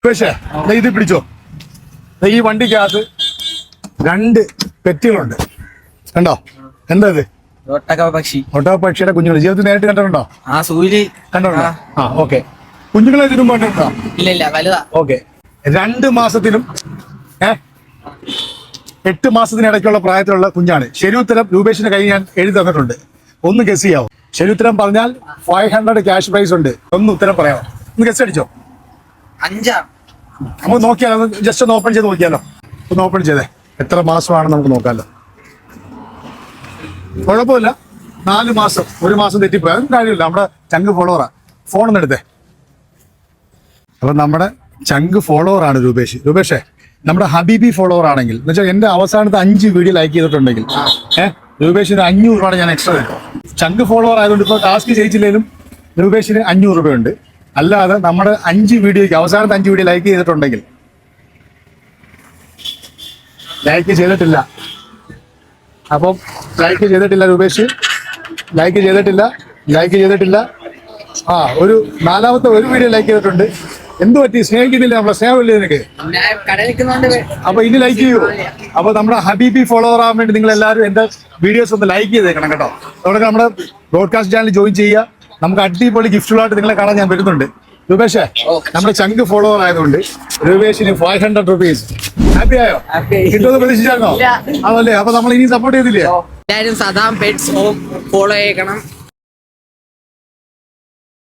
പക്ഷേ ഇത് പിടിച്ചോ. ഈ വണ്ടിക്കകത്ത് 2 പെറ്റികളുണ്ട്. കണ്ടോ? എന്താ ഇത്? ഒട്ടകപ്പക്ഷിയുടെ കുഞ്ഞുങ്ങൾ ജീവിതത്തിൽ നേരിട്ട് കണ്ടിട്ടുണ്ടോ? കണ്ടിട്ടുണ്ടോ? ഓക്കെ. കുഞ്ഞുങ്ങളെ ഇതിനും കണ്ടിട്ടുണ്ടോ? ഇല്ല. ഓക്കെ. 2 മാസത്തിനും 8 മാസത്തിനിടയ്ക്കുള്ള പ്രായത്തിലുള്ള കുഞ്ഞാണ്. ശരിയുത്തരം രൂപേഷിന്റെ കയ്യിൽ ഞാൻ എഴുതി തന്നിട്ടുണ്ട്. ഒന്ന് ഗസ് ചെയ്യാവോ? ശരിയുത്തരം പറഞ്ഞാൽ 500 ക്യാഷ് പ്രൈസ് ഉണ്ട്. ഒന്ന് ഉത്തരം പറയാമോ? ഒന്ന് ഗസ് അടിച്ചോ. 5 നമുക്ക് നോക്കിയാലോ? ജസ്റ്റ് ഒന്ന് ഓപ്പൺ ചെയ്ത് നോക്കിയാലോ? ഒന്ന് ഓപ്പൺ ചെയ്തേ. എത്ര മാസമാണെന്ന് നമുക്ക് നോക്കാമല്ലോ. കുഴപ്പമില്ല. 4 മാസം, 1 മാസം തെറ്റിപ്പോയി. അതൊന്നും കാര്യമില്ല. നമ്മുടെ ചങ്ക് ഫോളോവറാ. ഫോണൊന്നും എടുത്തേ. അപ്പൊ നമ്മുടെ ചങ്ക് ഫോളോവറാണ് രൂപേഷേ. നമ്മുടെ ഹബീബി ഫോളോവർ ആണെങ്കിൽ എന്ന് വെച്ചാൽ എന്റെ അവസാനത്തെ 5 വീഡിയോ ലൈക്ക് ചെയ്തിട്ടുണ്ടെങ്കിൽ രൂപേഷിന് 500 രൂപയാണ് ഞാൻ എക്സ്ട്രാ തരും. ചങ്ക് ഫോളോവർ ആയതുകൊണ്ട് ഇപ്പോൾ ടാസ്ക് ജയിച്ചില്ലെങ്കിലും രൂപേഷിന് 500 രൂപയുണ്ട്. അല്ലാതെ നമ്മുടെ 5 വീഡിയോയ്ക്ക് അവസാനത്തെ 5 വീഡിയോ ലൈക്ക് ചെയ്തിട്ടുണ്ടെങ്കിൽ ലൈക്ക് ചെയ്തിട്ടില്ല. അപ്പം ലൈക്ക് ചെയ്തിട്ടില്ല രൂപേഷ്. ലൈക്ക് ചെയ്തിട്ടില്ല. ഒരു 4ാമത്തെ ഒരു വീഡിയോ ലൈക്ക് ചെയ്തിട്ടുണ്ട്. എന്ത് പറ്റി? സ്നേഹിക്കുന്നില്ല നമ്മളെ? സ്നേഹമില്ലേ നിനക്ക്? അപ്പൊ ഇനി ലൈക്ക് ചെയ്യൂ. അപ്പൊ നമ്മുടെ ഹബീബി ഫോളോവർ ആവാൻ വേണ്ടി നിങ്ങൾ എല്ലാവരും എന്റെ വീഡിയോസ് ഒന്ന് ലൈക്ക് ചെയ്തേക്കണം കേട്ടോ. അതുകൊണ്ട് നമ്മുടെ ബ്രോഡ്കാസ്റ്റ് ചാനൽ ജോയിൻ ചെയ്യുക. നമുക്ക് അടിപൊളി ഗിഫ്റ്റുകളായിട്ട് നിങ്ങളെ കാണാൻ ഞാൻ വരുന്നുണ്ട്. രൂപേഷേ, നമ്മുടെ ചങ്ക് ഫോളോവർ ആയതുകൊണ്ട് രൂപേഷിന് 500 rupees. ഹാപ്പി ആയോ? കിട്ടുമെന്ന് പ്രതീക്ഷിച്ചായിരുന്നോ? അതല്ലേ? അപ്പൊ നമ്മൾ ഇനി സപ്പോർട്ട് ചെയ്തില്ലേ? എല്ലാവരും സദാം പെറ്റ്സ് ഹോം ഫോളോ ചെയ്യണം.